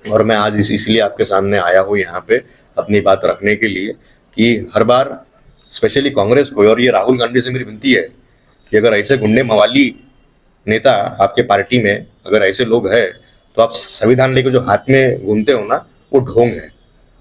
और मैं आज इसलिए आपके सामने आया हूँ यहाँ पे अपनी बात रखने के लिए कि हर बार स्पेशली कांग्रेस को, और ये राहुल गांधी से मेरी विनती है कि अगर ऐसे गुंडे मवाली नेता आपके पार्टी में अगर ऐसे लोग हैं तो आप संविधान लेके जो हाथ में घूमते हो ना, वो ढोंग है।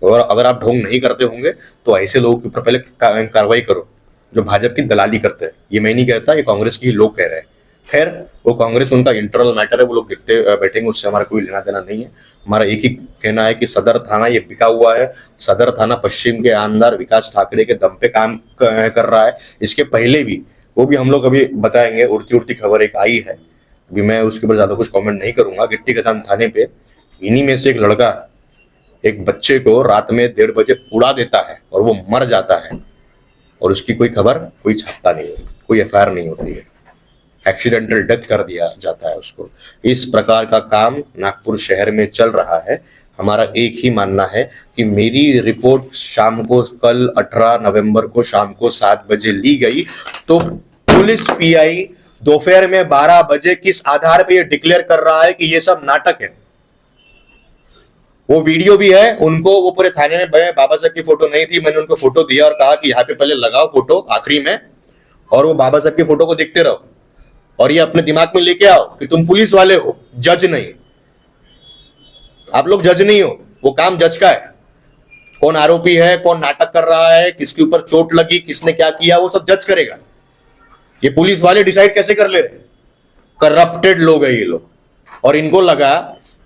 और अगर आप ढोंग नहीं करते होंगे तो ऐसे लोगों के ऊपर पहले कार्रवाई करो जो भाजपा की दलाली करते हैं। ये मैं नहीं कहता, ये कांग्रेस के ही लोग कह रहे हैं। खैर, वो कांग्रेस उनका इंटरनल मैटर है, वो लोग देखते बैठेंगे, उससे हमारा कोई लेना देना नहीं है। हमारा एक ही कहना है कि सदर थाना ये बिका हुआ है। सदर थाना पश्चिम के आमदार विकास ठाकरे के दम पे काम कर रहा है। इसके पहले भी, वो भी हम लोग अभी बताएंगे, उड़ती उड़ती खबर एक आई है, अभी मैं उसके ऊपर ज्यादा कुछ कमेंट नहीं करूंगा। गिट्टी कतान थाने पे इन्हीं में से एक लड़का एक बच्चे को रात में 1:30 बजे उड़ा देता है और वो मर जाता है, और उसकी कोई खबर कोई छापता नहीं है, कोई एफआईआर नहीं होती है, एक्सीडेंटल डेथ कर दिया जाता है उसको। इस प्रकार का काम नागपुर शहर में चल रहा है। हमारा एक ही मानना है कि मेरी रिपोर्ट शाम को, कल 18 नवंबर को शाम को 7 बजे ली गई, तो पुलिस पीआई दोपहर में 12 बजे किस आधार पे ये डिक्लेयर कर रहा है कि ये सब नाटक है? वो वीडियो भी है, उनको वो पूरे थाने में बाबा साहब की फोटो नहीं थी, मैंने उनको फोटो दिया और कहा कि यहाँ पे पहले लगाओ फोटो आखिरी में, और वो बाबा साहब की फोटो को देखते रहो, और ये अपने दिमाग में लेके आओ कि तुम पुलिस वाले हो, जज नहीं। आप लोग जज नहीं हो, वो काम जज का है। कौन आरोपी है, कौन नाटक कर रहा है, किसके ऊपर चोट लगी, किसने क्या किया, वो सब जज करेगा। ये पुलिस वाले डिसाइड कैसे कर ले रहे? करप्टेड लोग है ये लोग, और इनको लगा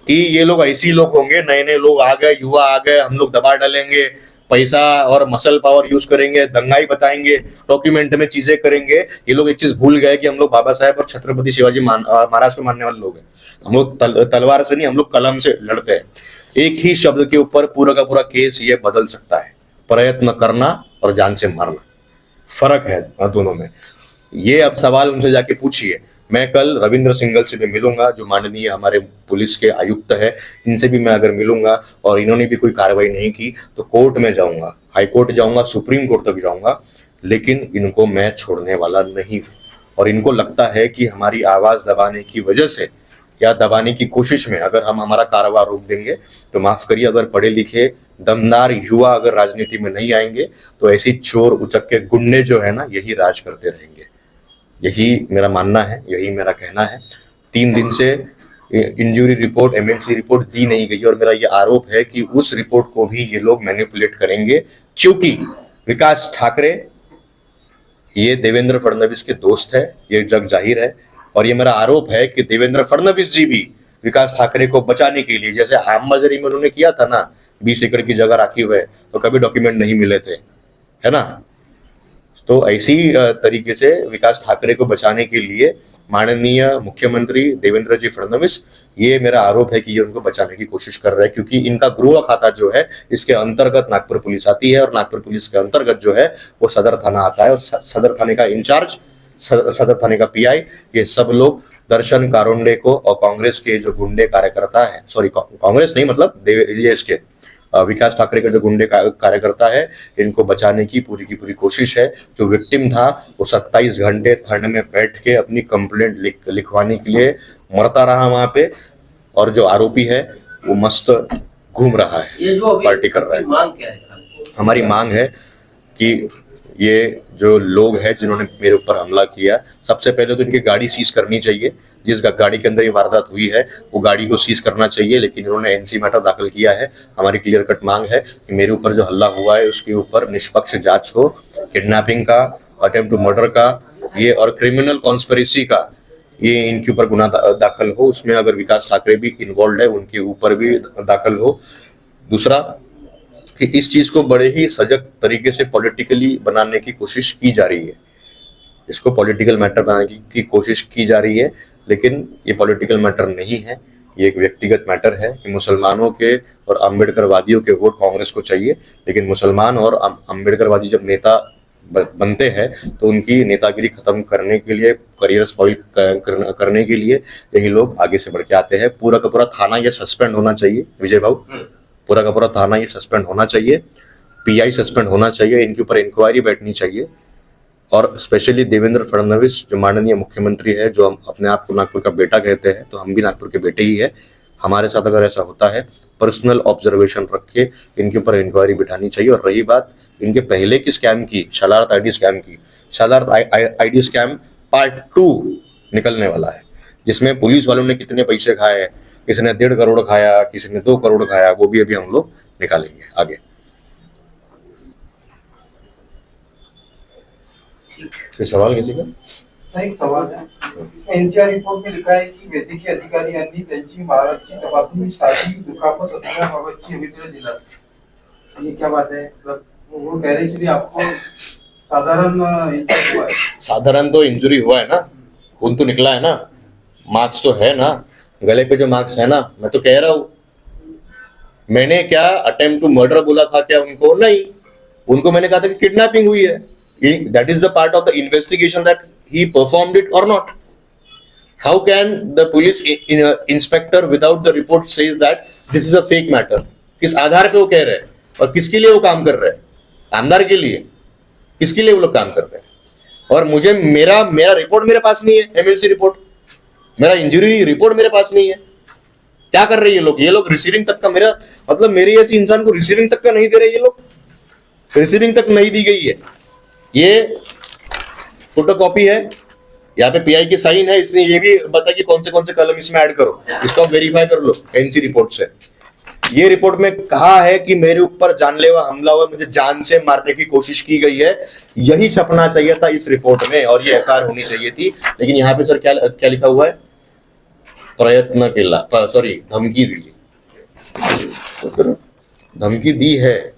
कि ये लोग ऐसी लोग होंगे, नए नए लोग आ गए, युवा आ गए, हम लोग दबा डालेंगे, पैसा और मसल पावर यूज करेंगे, दंगाई बताएंगे, डॉक्यूमेंट में चीजें करेंगे। ये लोग एक चीज भूल गए कि हम लोग बाबा साहेब और छत्रपति शिवाजी महाराज को मानने वाले लोग हैं। हम लोग तलवार से नहीं, हम लोग कलम से लड़ते हैं। एक ही शब्द के ऊपर पूरा का पूरा केस ये बदल सकता है। प्रयत्न करना और जान से मारना, फर्क है दोनों में। ये अब सवाल उनसे जाके पूछिए। मैं कल रविंद्र सिंघल से भी मिलूंगा, जो माननीय हमारे पुलिस के आयुक्त है, इनसे भी मैं अगर मिलूंगा और इन्होंने भी कोई कार्रवाई नहीं की तो कोर्ट में जाऊंगा, हाई कोर्ट जाऊंगा, सुप्रीम कोर्ट तक जाऊंगा, लेकिन इनको मैं छोड़ने वाला नहीं हूं। और इनको लगता है कि हमारी आवाज दबाने की वजह से या दबाने की कोशिश में अगर हम हमारा कारोबार रोक देंगे तो माफ करिए, अगर पढ़े लिखे दमदार युवा अगर राजनीति में नहीं आएंगे तो ऐसी चोर उचक के गुंडे जो है ना, यही राज करते रहेंगे। यही मेरा मानना है, यही मेरा कहना है। 3 दिन से इंजरी रिपोर्ट, एमएलसी रिपोर्ट दी नहीं गई, और मेरा ये आरोप है कि उस रिपोर्ट को भी ये लोग मैनिपुलेट करेंगे, क्योंकि विकास ठाकरे ये देवेंद्र फडणवीस के दोस्त है, ये जग जाहिर है। और ये मेरा आरोप है कि देवेंद्र फडणवीस जी भी विकास ठाकरे को बचाने के लिए, जैसे आमबाजारी में उन्होंने किया था ना, 20 एकड़ की जगह राखी हुए, तो कभी डॉक्यूमेंट नहीं मिले थे, है ना। तो ऐसी तरीके से विकास ठाकरे को बचाने के लिए माननीय मुख्यमंत्री देवेंद्र जी फडणवीस, ये मेरा आरोप है कि ये उनको बचाने की कोशिश कर रहे हैं, क्योंकि इनका गृह खाता जो है इसके अंतर्गत नागपुर पुलिस आती है, और नागपुर पुलिस के अंतर्गत जो है वो सदर थाना आता है, और सदर थाने का इंचार्ज, सदर थाने का पीआई, ये सब लोग दर्शन कारोंडे को और कांग्रेस के जो गुंडे कार्यकर्ता है, सॉरी कांग्रेस नहीं मतलब इसके विकास ठाकरे का जो गुंडे कार्यकर्ता है, इनको बचाने की पूरी कोशिश है। जो विक्टिम था वो 27 घंटे ठंड में बैठ के अपनी कंप्लेंट लिखवाने के लिए मरता रहा वहां पे, और जो आरोपी है वो मस्त घूम रहा है, पार्टी कर रहा है। मांग क्या है? हमारी मांग है कि ये जो लोग हैं जिन्होंने मेरे ऊपर हमला किया, सबसे पहले तो इनकी गाड़ी सीज करनी चाहिए। जिस गाड़ी के अंदर ये वारदात हुई है वो गाड़ी को सीज करना चाहिए, लेकिन इन्होंने एनसी मैटर दाखिल किया है। हमारी क्लियर कट मांग है कि मेरे ऊपर जो हल्ला हुआ है उसके ऊपर निष्पक्ष जांच हो, किडनैपिंग का, अटेम्प्ट टू मर्डर का, ये और क्रिमिनल कॉन्स्पिरेसी का, ये इनके ऊपर गुना दाखिल हो। उसमें अगर विकास ठाकरे भी इन्वॉल्व है उनके ऊपर भी दाखिल हो। दूसरा कि इस चीज को बड़े ही सजग तरीके से पॉलिटिकली बनाने की कोशिश की जा रही है, इसको पॉलिटिकल मैटर बनाने की कोशिश की जा रही है, लेकिन ये पॉलिटिकल मैटर नहीं है, ये एक व्यक्तिगत मैटर है कि मुसलमानों के और अम्बेडकरवादियों के वोट कांग्रेस को चाहिए, लेकिन मुसलमान और अम्बेडकरवादी जब नेता बनते हैं तो उनकी नेतागिरी खत्म करने के लिए, करियर स्पॉइल करने के लिए यही लोग आगे से बढ़ के आते हैं। पूरा का पूरा थाना ये सस्पेंड होना चाहिए विजय भाऊ, पूरा का पूरा थाना ये सस्पेंड होना चाहिए, पीआई सस्पेंड होना चाहिए, इनके ऊपर इंक्वायरी बैठनी चाहिए। और स्पेशली देवेंद्र फडणवीस जो माननीय मुख्यमंत्री है, जो हम अपने आप को नागपुर का बेटा कहते हैं, तो हम भी नागपुर के बेटे ही है, हमारे साथ अगर ऐसा होता है, पर्सनल ऑब्जर्वेशन रख के इनके ऊपर इंक्वायरी बिठानी चाहिए। और रही बात इनके पहले की स्कैम की, शरारत आईडी स्कैम की, शरारत आईडी स्कैम पार्ट 2 निकलने वाला है, जिसमें पुलिस वालों ने कितने पैसे खाए, किसी ने 1.5 करोड़ खाया, किसी ने 2 करोड़ खाया, वो भी अभी हम लोग निकालेंगे आगे। कोई सवाल किसी का? एक सवाल है, एनसीआर रिपोर्ट में लिखा है की वैद्यकीय अधिकारी यांनी त्यांची महाराजची तपासणी साधी दुखापत असण्याबाबतची अभिप्राय दिला। ये क्या बात है? मतलब वो कह रहे हैं कि आपको साधारण इंजरी हुआ है। साधारण तो इंजरी हुआ है ना, खून तो निकला है ना, मार्क्स तो है ना, गले पे जो मार्क्स है ना, मैं तो कह रहा हूं। मैंने क्या अटेम्प्ट टू मर्डर बोला था क्या उनको? नहीं, उनको मैंने कहा था कि किडनैपिंग हुई है। That is the part of the investigation that he performed it or not. How can the police inspector without the report says that this is a fake matter? किस आधार पे वो कह रहे हैं और किसके लिए वो काम कर रहे हैं? आमदार के लिए? किसके लिए वो लोग काम कर रहे हैं? और मुझे मेरा रिपोर्ट मेरे पास नहीं है, एमएलसी रिपोर्ट, मेरा इंजरी रिपोर्ट मेरे पास नहीं है। क्या कर रहे हैं ये लोग रिसीविंग तक का, मेरा मतलब मेरे ऐसे इंसान को रिसीविंग तक का नहीं दे रहे ये लोग, रिसीविंग तक नहीं दी गई है। ये फोटोकॉपी है, यहाँ पे पीआई की साइन है, इसने ये भी बताया कि कौन से कलम इसमें ऐड करो, इसको वेरीफाई कर लो एनसी रिपोर्ट से। ये रिपोर्ट में कहा है कि मेरे ऊपर जानलेवा हमला हुआ, मुझे जान से मारने की कोशिश की गई है, यही छपना चाहिए था इस रिपोर्ट में और ये एफआईआर होनी चाहिए थी। लेकिन यहाँ पे सर क्या लिखा हुआ है? प्रयत्न केला, सॉरी धमकी दी। तो फिर धमकी दी है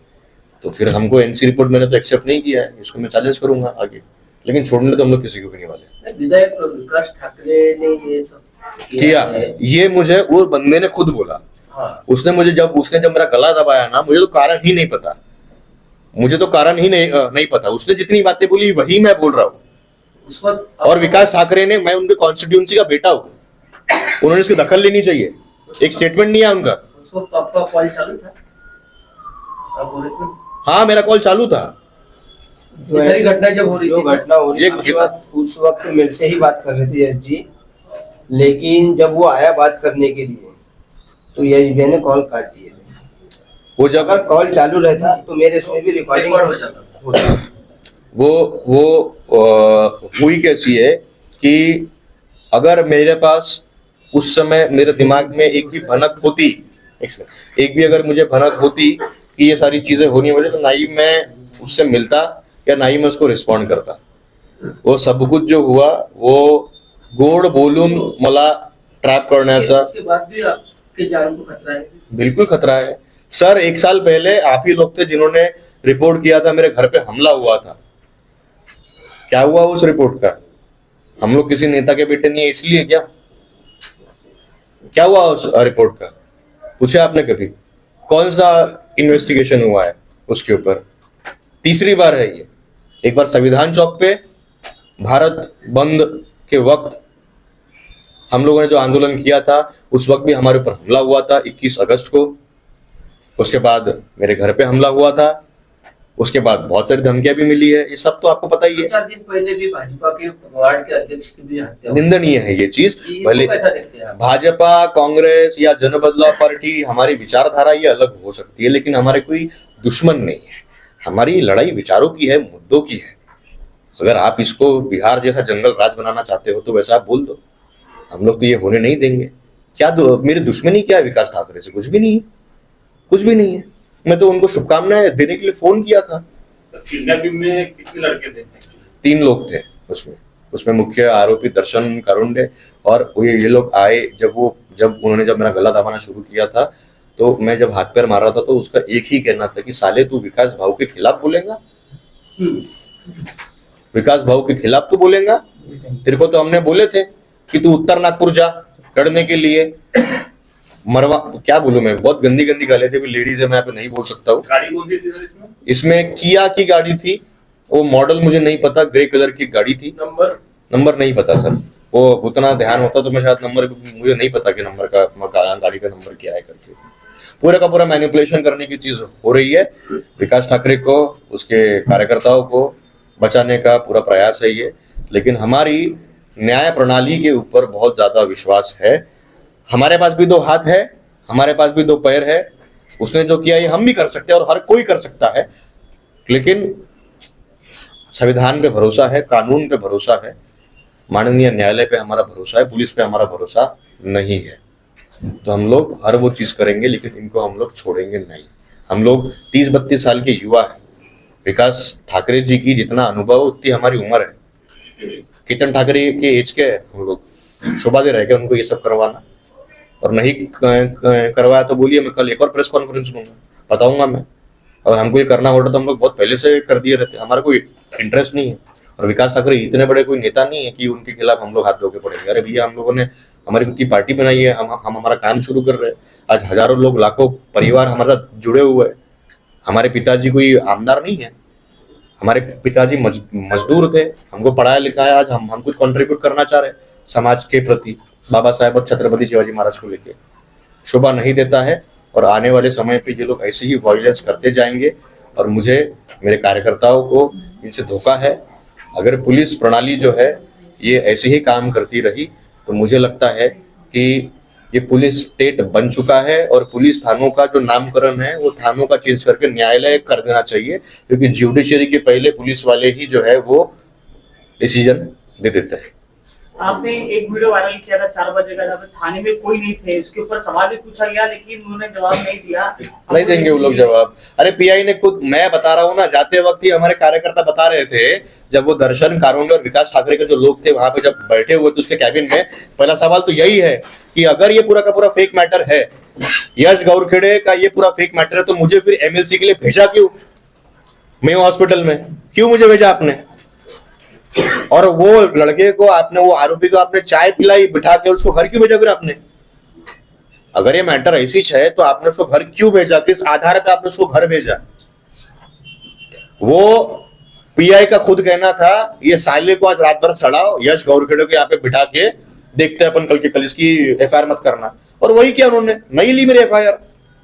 तो फिर हमको एनसी रिपोर्ट मैंने तो एक्सेप्ट नहीं किया है, इसको मैं चैलेंज करूंगा आगे। लेकिन छोड़ने तो हम लोग किसी को भी नहीं वाले। विधायक विकास ठाकरे ने ये सब किया, ये मुझे वो बंदे ने खुद बोला। हाँ। उसने जब मेरा गला दबाया ना, मुझे तो कारण ही नहीं पता, मुझे तो कारण ही नहीं पता। उसने जितनी बातें बोली वही मैं बोल रहा हूँ उस वक्त। और विकास ठाकरे ने, मैं उनके कॉन्स्टिट्यूंसी का बेटा हूँ, उन्होंने इसकी दखल लेनी चाहिए। एक स्टेटमेंट नहीं है उनका। उस वक्त आपका कॉल चालू था, आप बोल रहे थे? हाँ, मेरा कॉल चालू था। ये सारी घटना जब हो रही जो थी, घटना हो रही थी उस वक्त मेरे से ही बात कर रहे थे यश जी, लेकिन जब वो आया बात करने के लिए तो यश भैया ने कॉल काट दिए। वो जब अगर कॉल चालू रहता तो मेरे इसमें भी रिकॉर्डिंग रिकॉर्ड हो जाता। वो हुई कैसी है कि अगर मेरे पास उस समय मेरे दिमाग में एक भी भनक होती, अगर मुझे भनक होती कि ये सारी चीजें होनी वाली, तो ना ही मैं उससे मिलता या ना ही मैं उसको रिस्पॉन्ड करता। वो सब कुछ जो हुआ वो गोड बोलून मला ट्रॅप करण्याचा, उसके बाद भी आपके जान को खतरा है। बिल्कुल खतरा है सर। 1 साल पहले आप ही लोग थे जिन्होंने रिपोर्ट किया था मेरे घर पे हमला हुआ था। क्या हुआ उस रिपोर्ट का? हम लोग किसी नेता के बेटे नहीं है इसलिए क्या हुआ उस रिपोर्ट का? पूछे आपने कभी? कौन सा इन्वेस्टिगेशन हुआ है उसके ऊपर? तीसरी बार है ये। एक बार संविधान चौक पे भारत बंद के वक्त हम लोगों ने जो आंदोलन किया था उस वक्त भी हमारे ऊपर हमला हुआ था 21 अगस्त को। उसके बाद मेरे घर पे हमला हुआ था, उसके बाद बहुत सारी धमकियां भी मिली है, ये सब तो आपको पता ही है। 4 दिन पहले भी भाजपा के वार्ड के अध्यक्ष की भी हत्या हुई। निंदनीय है ये चीज। भले कैसा देखते हैं आप? भाजपा, कांग्रेस या जन बदलाव पार्टी, हमारी विचारधारा ये अलग हो सकती है, लेकिन हमारे कोई दुश्मन नहीं है। हमारी लड़ाई विचारों की है, मुद्दों की है। अगर आप इसको बिहार जैसा जंगल राज बनाना चाहते हो तो वैसा आप बोल दो, हम लोग तो ये होने नहीं देंगे। मेरी दुश्मनी क्या है विकास ठाकरे से? कुछ भी नहीं है, कुछ भी नहीं है। मैं तो उनको शुभकामनाएं देने के लिए फोन किया था। किडनैपिंग में कितने लड़के थे? 3 लोग थे उसमें मुख्य आरोपी दर्शन कारुंडे और ये लोग आए। जब मेरा गला दबाना शुरू किया था तो मैं जब हाथ पैर मार रहा था तो उसका एक ही कहना था कि साले तू विकास भाऊ के खिलाफ बोलेगा, विकास भाऊ के खिलाफ तू बोलेगा? तेरे को तो हमने बोले थे कि तू उत्तर नागपुर जा लड़ने के लिए। मरवा क्या बोलूं मैं, बहुत गंदी गाली थी। लेडीज है, मैं यहाँ पे नहीं बोल सकता हूँ। गाड़ी कौन सी थी सर इसमें? इसमें किया की गाड़ी थी, वो मॉडल मुझे नहीं पता, ग्रे कलर की गाड़ी थी। नंबर नहीं पता सर, वो उतना ध्यान होता तो मैं शायद नंबर, मुझे नहीं पता कि नंबर का, गाड़ी का नंबर क्या है करके। पूरा का पूरा मैनिपुलेशन करने की चीज हो रही है। विकास ठाकरे को, उसके कार्यकर्ताओं को बचाने का पूरा प्रयास है ये। लेकिन हमारी न्याय प्रणाली के ऊपर बहुत ज्यादा विश्वास है। हमारे पास भी 2 हाथ है, हमारे पास भी 2 पैर है। उसने जो किया ये हम भी कर सकते हैं और हर कोई कर सकता है, लेकिन संविधान पे भरोसा है, कानून पे भरोसा है, माननीय न्यायालय पे हमारा भरोसा है, पुलिस पे हमारा भरोसा नहीं है। तो हम लोग हर वो चीज करेंगे, लेकिन इनको हम लोग छोड़ेंगे नहीं। हम लोग 30-32 साल के युवा हैं। विकास ठाकरे जी की जितना अनुभव उतनी हमारी उम्र है। केतन ठाकरे के एज के हम लोग शोभा दे रहे हैं उनको ये सब करवाना, और नहीं करवाया तो बोलिए, मैं कल एक और प्रेस कॉन्फ्रेंस लूंगा, बताऊंगा मैं। और हमको ये करना होता तो हम लोग बहुत पहले से कर दिए रहते, हमारा कोई इंटरेस्ट नहीं है। और विकास ठाकरे इतने बड़े कोई नेता नहीं है कि उनके खिलाफ हम लोग हाथ धो के पड़ेंगे। अरे भैया, हम लोगों ने हमारी खुद की पार्टी बनाई है, हम हमारा काम शुरू कर रहे हैं। आज हजारों लोग, लाखों परिवार हमारे साथ जुड़े हुए हैं। हमारे पिताजी कोई आमदार नहीं है, हमारे पिताजी मजदूर थे, हमको पढ़ाया लिखाया। आज हम कुछ कंट्रीब्यूट करना चाह रहे हैं समाज के प्रति, बाबा साहेब और छत्रपति शिवाजी महाराज को लेके। शोभा नहीं देता है, और आने वाले समय पे ये लोग ऐसे ही वायलेंस करते जाएंगे। और मुझे, मेरे कार्यकर्ताओं को इनसे धोखा है। अगर पुलिस प्रणाली जो है ये ऐसे ही काम करती रही तो मुझे लगता है कि ये पुलिस स्टेट बन चुका है, और पुलिस थानों का जो नामकरण है वो थानों का चेंज करके न्यायालय कर देना चाहिए, क्योंकि ज्यूडिशरी के पहले पुलिस वाले ही जो है वो डिसीजन दे देते हैं। आपने एक वीडियो वायरल किया था 4 बजे का, जब थाने में कोई नहीं थे, उसके ऊपर सवाल भी पूछा गया, लेकिन उन्होंने जवाब नहीं दिया। नहीं देंगे वो लोग जवाब। अरे पीआई ने खुद, मैं बता रहा हूँ ना, जाते वक्त ही हमारे कार्यकर्ता बता रहे थे, जब वो दर्शन कारोंडे और विकास ठाकरे के जो लोग थे वहां पे जब बैठे हुए थे उसके कैबिन में, पहला सवाल तो यही है कि अगर ये पूरा का पूरा फेक मैटर है, यश गौरखेड़े का ये पूरा फेक मैटर है, तो मुझे फिर एमएलसी के लिए भेजा क्यों? मेयो हॉस्पिटल में क्यों मुझे भेजा आपने? और वो लड़के को आपने, वो आरोपी को आपने चाय पिलाई बिठा के, उसको घर क्यों भेजा फिर आपने? अगर ये मैटर ऐसी है तो आपने उसको घर क्यों भेजा? किस आधार पे आपने उसको घर भेजा? वो पीआई का खुद कहना था, ये साले को आज रात भर सड़ाओ, यश गौरखेड़े को यहाँ पे बिठा के देखते हैं अपन कल के कल, इसकी एफआईआर मत करना। और वही किया उन्होंने, नहीं ली मेरी एफआईआर।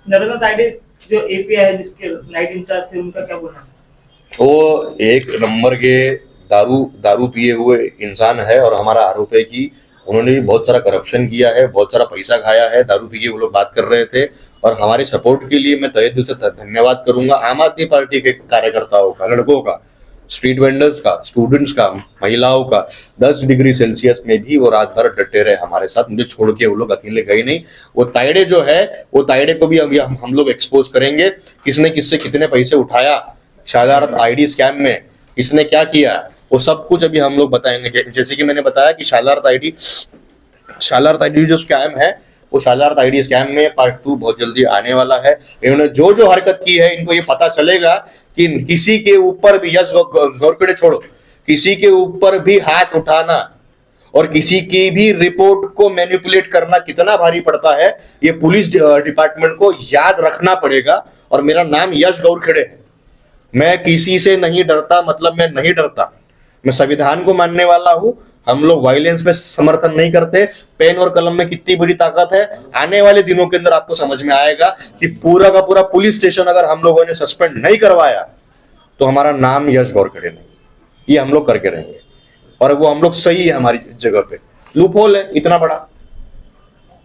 नरेंद्र ताइडे जो एपीआई है, जिसके नाइट इंचार्ज थे, उनका क्या बोलना? वो एक नंबर के दारू पिए हुए इंसान है, और हमारा आरोप है कि उन्होंने भी बहुत सारा करप्शन किया है, बहुत सारा पैसा खाया है। दारू पी के वो लोग बात कर रहे थे, और हमारे सपोर्ट के लिए मैं तहे दिल से धन्यवाद करूंगा आम आदमी पार्टी के कार्यकर्ताओं का, लड़कों का, स्ट्रीट वेंडर्स का, स्टूडेंट्स का, महिलाओं का। 10 डिग्री सेल्सियस में भी वो रात भर डटे रहे हमारे साथ, मुझे छोड़ के वो लोग अकेले गए नहीं। वो ताइडे जो है, वो ताइडे को भी अभी हम लोग एक्सपोज करेंगे, किसने किससे कितने पैसे उठाया शरारत आईडी स्कैम में, किसने क्या किया, वो सब कुछ अभी हम लोग बताएंगे। जैसे कि मैंने बताया कि शरारत आईडी जो स्कैम है, वो शरारत आईडी स्कैम में पार्ट 2 बहुत जल्दी आने वाला है। इन्होंने जो हरकत की है, इनको ये पता चलेगा कि किसी के ऊपर भी, यश गौरखेड़े छोड़ो, किसी के ऊपर भी हाथ उठाना और किसी की भी रिपोर्ट को मैनिपुलेट करना कितना भारी पड़ता है, ये पुलिस डिपार्टमेंट को याद रखना पड़ेगा। और मेरा नाम यश गौरखेड़े है, मैं किसी से नहीं डरता, मतलब मैं नहीं डरता, मैं संविधान को मानने वाला हूं। हम लोग वायलेंस पे समर्थन नहीं करते। पेन और कलम में कितनी बड़ी ताकत है, आने वाले दिनों के अंदर आपको समझ में आएगा कि पूरा का पूरा पुलिस स्टेशन अगर हम लोगों ने सस्पेंड नहीं करवाया तो हमारा नाम यश गौरखेड़े नहीं, ये हम लोग करके रहेंगे। और वो हम लोग सही है हमारी जगह पे। लूप होल है इतना बड़ा,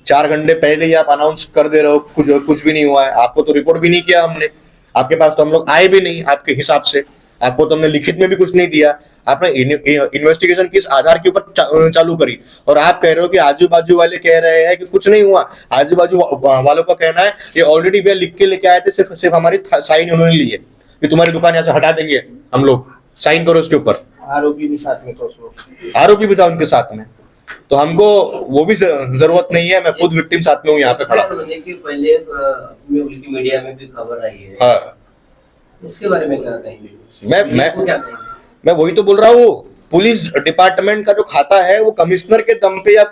4 घंटे पहले ही आप अनाउंस कर दे रहे हो, कुछ भी नहीं हुआ है। आपको तो रिपोर्ट भी नहीं किया हमने, आपके पास तो हम लोग आए भी नहीं आपके हिसाब से, आपको तो हमने लिखित में भी कुछ नहीं दिया। आपने इन्वेस्टिगेशन किस आधार के ऊपर चालू करी? और आप कह रहे हो कि आजू बाजू वाले कह रहे हैं कि कुछ नहीं हुआ। आजू बाजू वालों का कहना है ये ऑलरेडी भैया लिख के लेके आए थे, सिर्फ हमारी साइन उन्होंने ली है कि तुम्हारी दुकान यहाँ से हटा देंगे हम लोग, साइन करो उसके ऊपर। आरोपी भी साथ में था, आरोपी भी था उनके साथ में, तो हमको वो भी जरूरत नहीं है। मैं खुद विक्टिम साथ में हूँ यहाँ पे खड़ा। पहले मीडिया में भी खबर आई है, हाँ, इसके बारे में क्या कहेंगे? मैं वही तो बोल रहा हूँ, पुलिस डिपार्टमेंट का जो खाता है वो कमिश्नर के दम पे या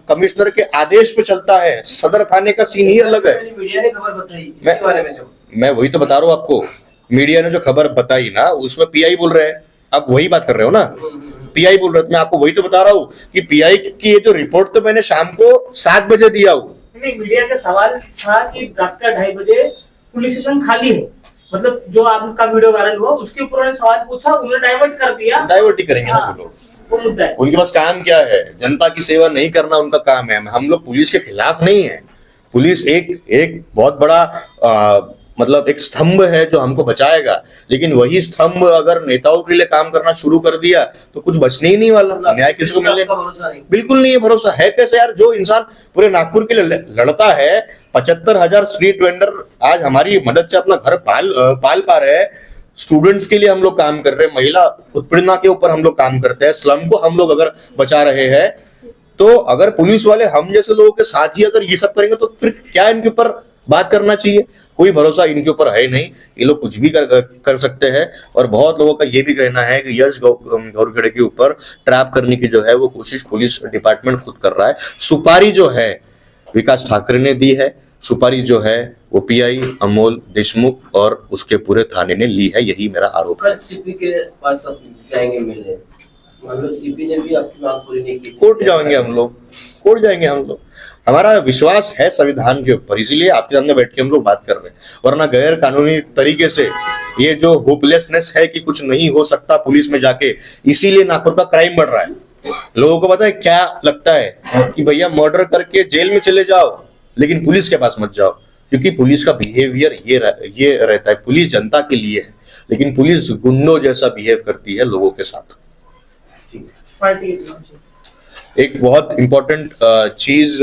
कमिश्नर के आदेश पे चलता है। सदर थाने का सीन ही अलग है। मीडिया ने खबर बताई इसके बारे में, मैं वही तो बता रहा हूँ आपको, मीडिया ने जो खबर बताई ना उसमें पीआई बोल रहे हैं, आप वही बात कर रहे हो ना, पीआई बोल रहे थे। मैं आपको वही तो बता रहा हूँ कि पीआई की ये जो रिपोर्ट तो मैंने शाम को 7 बजे दिया हूँ। मीडिया का सवाल था कि रात का 2:30 बजे पुलिस स्टेशन खाली है, मतलब जो आपका वीडियो वायरल हुआ उसके ऊपर उन्होंने सवाल पूछा, उन्होंने डाइवर्ट कर दिया। डाइवर्ट ही करेंगे ना वो लोग। वो मुद्दा है। उनके पास काम क्या है? जनता की सेवा नहीं करना उनका काम है। हम लोग पुलिस के खिलाफ नहीं है। पुलिस एक बहुत बड़ा मतलब एक स्तंभ है जो हमको बचाएगा, लेकिन वही स्तंभ अगर नेताओं के लिए काम करना शुरू कर दिया तो कुछ बचने ही नहीं वाला। न्याय किसको मिलने? आपका भरोसा नहीं। बिल्कुल नहीं है भरोसा। है कैसे यार? जो इंसान पूरे नागपुर के लिए लड़ता है, 75,000 स्ट्रीट वेंडर आज हमारी मदद से अपना घर पाल पा रहे हैं। स्टूडेंट्स के लिए हम लोग काम कर रहे हैं, महिला उत्पीड़ना के ऊपर हम लोग काम करते हैं, स्लम को हम लोग अगर बचा रहे हैं, तो अगर पुलिस वाले हम जैसे लोगों के साथ ही अगर ये सब करेंगे तो फिर क्या इनके ऊपर बात करना चाहिए? कोई भरोसा इनके ऊपर है नहीं। ये लोग कुछ भी कर सकते हैं। और बहुत लोगों का ये भी कहना है कि यश गौरखड़े के ऊपर ट्रैप करने की जो है वो कोशिश पुलिस डिपार्टमेंट खुद कर रहा है। सुपारी जो है विकास ठाकरे ने दी है, सुपारी जो है वो पीआई अमोल देशमुख और उसके पूरे थाने ने ली है, यही मेरा आरोप है। कल सीपी के पास आप जाएंगे मिलने, मान लो सीपी ने भी आपकी मांग पूरी नहीं की, कोर्ट जाएंगे हम लोग, कोर्ट जाएंगे हम लोग। हमारा विश्वास है संविधान के ऊपर, इसीलिए आपके सामने बैठ के हम लोग बात कर रहे हैं। वरना गैर कानूनी तरीके से ये जो होपलेसनेस है कि कुछ नहीं हो सकता पुलिस में जाके, इसीलिए नागपुर का क्राइम बढ़ रहा है। लोगों को पता है क्या लगता है कि भैया मर्डर करके जेल में चले जाओ, लेकिन पुलिस के पास मत जाओ, क्योंकि पुलिस का बिहेवियर ये रहता है। पुलिस जनता के लिए है, लेकिन पुलिस गुंडों जैसा बिहेव करती है लोगों के साथ। पार्टी एक बहुत इंपॉर्टेंट चीज